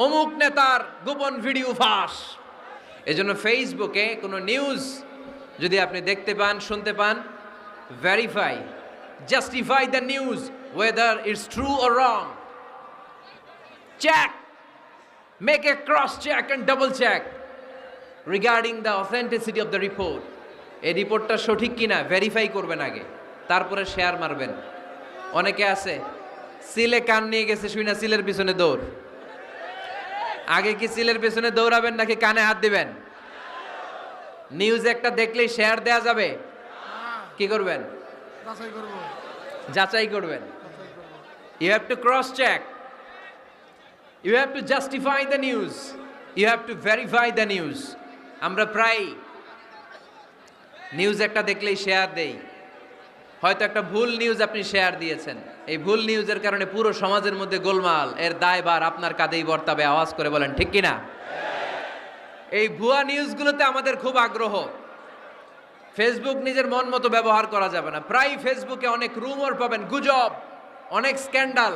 অমুক নেতার গোপন ভিডিও ফাঁস। এজন্য ফেসবুকে কোনো নিউজ যদি আপনি দেখতে পান, শুনতে পান, verify, justify the news whether it's true or wrong. Check, make a cross check and double check regarding the authenticity of the report. এই রিপোর্টটা সঠিক কিনা ভেরিফাই করবেন আগে, তারপরে শেয়ার মারবেন। অনেকে আছে সিলে কান নিয়ে গেছে, শুই না সিলের পিছনে দৌড়। আগে কি সিলের পিছনে দৌড়াবেন নাকি কানে হাত দিবেন? নিউজ একটা দেখলেই শেয়ার দেয়া যাবে? কি করবেন? যাচাই করবেন। You have to cross check. You have to justify the news. You have to verify the news. আমরা প্রায় নিউজ একটা দেখলেই শেয়ার দেই। হয়তো একটা ভুল নিউজ আপনি শেয়ার দিয়েছেন, এই ভুল নিউজের কারণে পুরো সমাজের মধ্যে গোলমাল, এর দায়ভার আপনার কাঁধেই বর্তাবে। আওয়াজ করে বলেন ঠিক কিনা? এই ভুয়া নিউজগুলোতে আমাদের খুব আগ্রহ। ফেসবুক নিজের মন মতো ব্যবহার করা যাবে না। প্রায় ফেসবুকে অনেক রুমর পাবেন, গুজব, অনেক স্ক্যান্ডাল।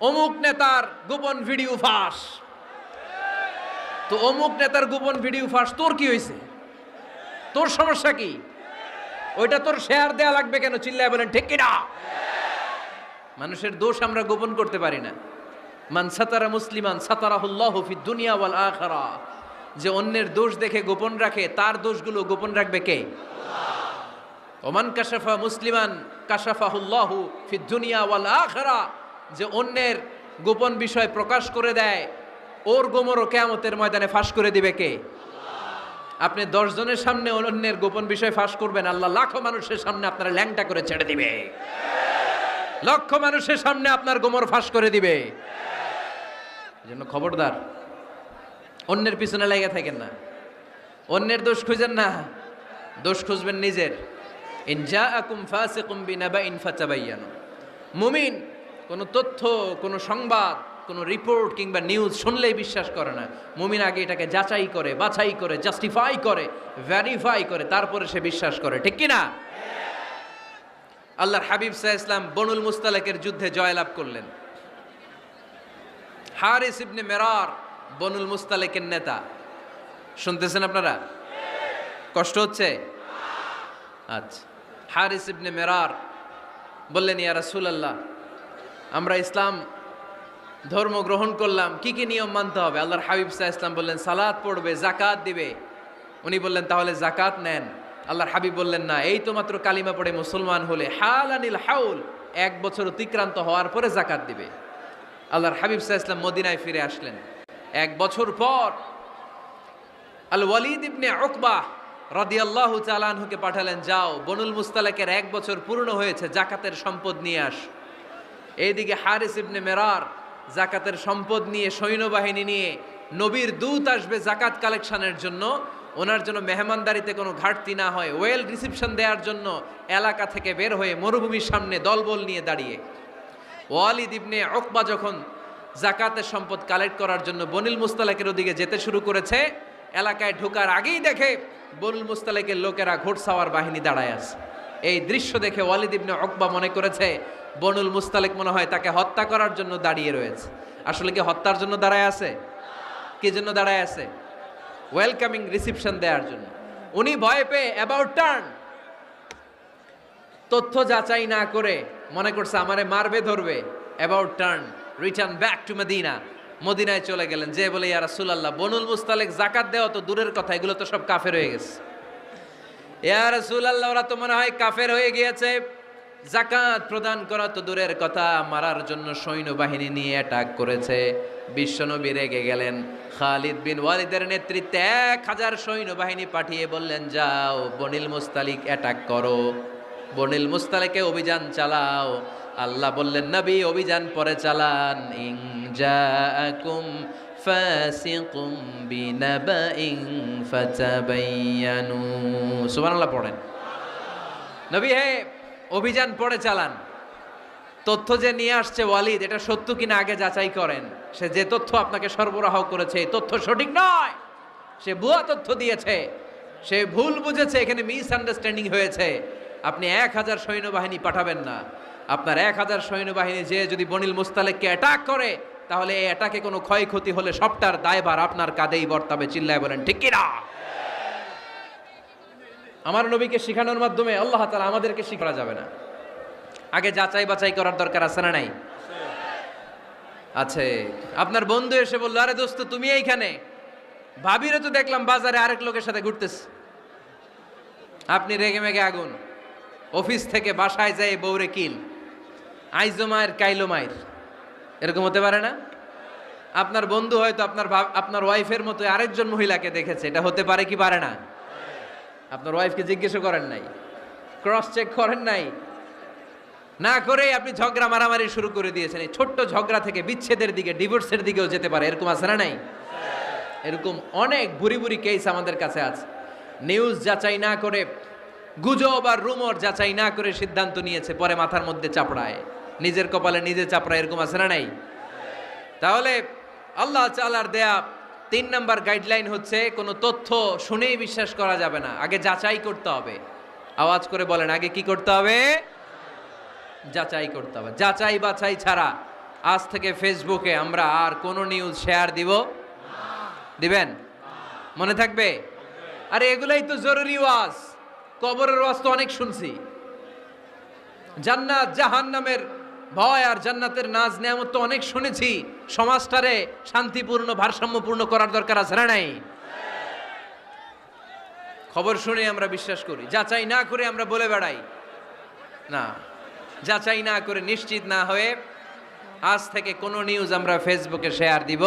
অমুক নেতার গোপন ভিডিও ফাঁস। তো অমুক নেতার গোপন ভিডিও ফাঁস, তোর কি হয়েছে? তোর সমস্যা কি? ওইটা তোর শেয়ার দেয়া লাগবে কেন? চিল্লায় বলেন ঠিক কিনা? মানুষের দোষ আমরা গোপন করতে পারি না। মান সাতারা মুসলিমান সাতারাহুল্লাহু ফিদ দুনিয়া ওয়াল আখিরাহ। যে অন্যের দোষ দেখে গোপন রাখে, তার দোষগুলো গোপন রাখবে কে? ওমান কাশাফা মুসলিমান কাশাফাহুল্লাহু ফিদ দুনিয়া ওয়াল আখিরাহ। যে অন্যের গোপন বিষয় প্রকাশ করে দেয়, ওর গোমরও কিয়ামতের ময়দানে ফাঁস করে দিবে কে? আপনি 10 জনের সামনে অন্যের গোপন বিষয় ফাঁস করবেন, আল্লাহ লাখো মানুষের সামনে আপনার ল্যাংটা করে ছেড়ে দিবে। লক্ষ মানুষের সামনে আপনার গোমর ফাঁস করে দিবে। এজন্য খবরদার, অন্যের পিছনে লেগে থাকেন না, অন্যের দোষ খুঁজেন না, দোষ খুঁজবেন নিজের। ইন জাআকুম ফাসিকুম বিনাবাইন ফাতাবায়ানু। মুমিন কোনো তথ্য, কোনো সংবাদ, কোনো রিপোর্ট কিংবা নিউজ শুনলেই বিশ্বাস করে না। মুমিন আগে এটাকে যাচাই করে, বাছাই করে, জাস্টিফাই করে, ভেরিফাই করে, তারপরে সে বিশ্বাস করে। ঠিক কি না? আল্লাহর হাবিব সাল্লাল্লাহু আলাইহি ওয়াসাল্লাম বনুল মুস্তালিকের যুদ্ধে জয়লাভ করলেন। হারিস ইবনে মিরার বনুল মুস্তালিকের নেতা। শুনতেছেন আপনারা? কষ্ট হচ্ছে? আচ্ছা। হারিস ইবনে মিরার বললেন, ইয়া রাসূলুল্লাহ, আমরা ইসলাম ধর্ম গ্রহণ করলাম, কি কি নিয়ম মানতে হবে? আল্লাহর হাবিব সাল্লাল্লাহু আলাইহি ওয়াসাল্লাম বললেন, সালাত পড়বে, যাকাত দিবে। উনি বললেন, তাহলে যাকাত নেন। আল্লাহর হাবিব বললেন, না, এই তো মাত্র কালিমা পড়ে মুসলমান হলে, হালানিল হাউল, 1 বছর অতিক্রান্ত হওয়ার পরে যাকাত দিবে। আল্লাহর হাবিব সাল্লাল্লাহু আলাইহি ওয়াসাল্লাম মদিনায় ফিরে আসলেন। 1 বছর পর আল ওয়ালিদ ইবনে উকবাহ রাদিয়াল্লাহু তাআলা আনহুকে পাঠালেন, যাও বনুল মুস্তালিকের 1 বছর পূর্ণ হয়েছে, যাকাতের সম্পদ নিয়ে আস। এইদিকে হারিস ইবনে মিরার যাকাতের সম্পদ নিয়ে, সৈন্যবাহিনী নিয়ে, নবীর দূত আসবে যাকাত কালেকশনের জন্য, ওনার জন্য মেহমানদারিতে কোনো ঘাটতি না হয়, ওয়েল রিসিপশন দেওয়ার জন্য এলাকা থেকে বের হয়ে মরুভূমির সামনে দলবল নিয়ে দাঁড়িয়ে। ওয়ালিদ ইবনে উকবা যখন যাকাতের সম্পদ কালেক্ট করার জন্য বনুল মুস্তালিকের ওদিকে যেতে শুরু করেছে, এলাকায় ঢোকার আগেই দেখে বনুল মুস্তালিকের লোকেরা ঘোড়সাওয়ার বাহিনী দাঁড়ায় আছে। এই দৃশ্য দেখে ওয়ালিদ ইবনে উকবা মনে করেছে বনুল মুস্তালিক মনে হয় তাকে হত্যা করার জন্য দাঁড়িয়ে রয়েছে। আসলে কি হত্যার জন্য দাঁড়ায় আছে? কি জন্য দাঁড়ায় আছে? ওয়েলকামিং রিসিপশন দেওয়ার জন্য। উনি ভয় পেয়ে অ্যাবাউট টার্ন, তথ্য যাচাই না করে মনে করছে আমারে মারবে, ধরবে, about turn, return back to Medina. মদিনায় চলে গেলেন, যে বলে, ইয়া রাসূলুল্লাহ, বনুল মুস্তালিক যাকাত দেওয়া তো দূরের কথা, এগুলো তো সব কাফের হয়ে গেছে। ইয়া রাসূলুল্লাহ, ওরা তো মনে হয় কাফের হয়ে গিয়েছে, যাকাত প্রদান করা তো দূরের কথা, মারার জন্য সৈন্যবাহিনী নিয়ে অ্যাটাক করেছে। বিশ্বনবী রেগে গেলেন। খালিদ বিন ওয়ালিদের নেতৃত্বে 1000 সৈন্যবাহিনী পাঠিয়ে বললেন, যাও বনুল মুস্তালিক অ্যাটাক করো, বনুল মুস্তালিকে অভিযান চালাও। আল্লাহ বললেন, নবী অভিযান পরে চালান। ইন জাআকুম ফাসিকুম বিনাবাইন ফাতাবায়ানু। সুবহানাল্লাহ পড়েন। নবী হে, অভিযান পরে চালান। তথ্য যে নিয়ে আসছে ওয়ালিদ, এটা সত্য কিনা আগে যাচাই করেন। সে যে তথ্য আপনাকে সরবরাহ করেছে, এই তথ্য সঠিক নয়, সে ভুয়া তথ্য দিয়েছে, সে ভুল বুঝেছে, এখানে মিস আন্ডারস্ট্যান্ডিং হয়েছে। আপনি 1000 সৈন্যবাহিনী পাঠাবেন না। আপনার 1000 সৈন্যবাহিনী যে যদি বনুল মুস্তালিককে অ্যাটাক করে, তাহলে এটাকে কোনো ক্ষয়ক্ষতি হলে সবটার দায়ভার আপনার কাঁধেই বর্তাবে। চিল্লায় বলেন ঠিক কিনা? আমার নবীকে শিখানোর মাধ্যমে আল্লাহ তাআলা আমাদেরকে শিখা যাবে না। আগে যাচাই বাছাই করার দরকার আছে না নাই? আছে। আপনার বন্ধু এসে বললো, আরে দোস্ত তুমি এইখানে, ভাবিরে তো দেখলাম বাজারে আরেক লোকের সাথে ঘুরতেছে। আপনি রেগে মেগে আগুন, অফিস থেকে বাসায় যায় বউরে কিল, আইজো মায়ের কাইলো মায়ের, এরকম হতে পারে না? আপনার বন্ধু হয়তো আপনার ওয়াইফের মতো আরেকজন মহিলাকে দেখেছে, এটা হতে পারে কি পারে না? আপনার ওয়াইফকে জিজ্ঞেসও করেন নাই, ক্রস চেক করেন নাই, না করেই আপনি ঝগড়া মারামারি শুরু করে দিয়েছেন। এই ছোট্ট ঝগড়া থেকে বিচ্ছেদের দিকে, ডিভোর্সের দিকেও যেতে পারে, এরকম আছে না নাই? এরকম অনেক বুড়ি বুড়ি কেস আমাদের কাছে আছে। নিউজ যাচাই না করে, গুজব আর রুমর যাচাই না করে সিদ্ধান্ত নিয়েছে, পরে মাথার মধ্যে চাপড়ায়, নিজের কপালে নিজে চাপড়ায়, এরকম আছে না নাই? তাহলে আল্লাহ তাআলার দেয়া 3 নাম্বার গাইডলাইন হচ্ছে, কোনো তথ্য শুনেই বিশ্বাস করা যাবে না, আগে যাচাই করতে হবে। আওয়াজ করে বলেন, আগে কি করতে হবে? যাচাই করতে হবে। যাচাই বাছাই ছাড়া আজ থেকে ফেসবুকে আমরা আর কোনো নিউজ শেয়ার দিব? দিবেন? মনে থাকবে? আরে এগুলাই তো জরুরি ওয়াজ। কবরের ওয়াজ তো অনেক শুনছি, জান্নাত জাহান্নামের ভয় আর জান্নাতের নাজ নেয়ামত তো অনেক শুনেছি। সমাজটারে শান্তিপূর্ণ ভারসাম্যপূর্ণ করার দরকার আছে না নাই? খবর শুনে আমরা বিশ্বাস করি, যাচাই না করে আমরা বলে বেড়াই না। যাচাই না করে, নিশ্চিত না হয়ে আজ থেকে কোনো নিউজ আমরা ফেসবুকে শেয়ার দিব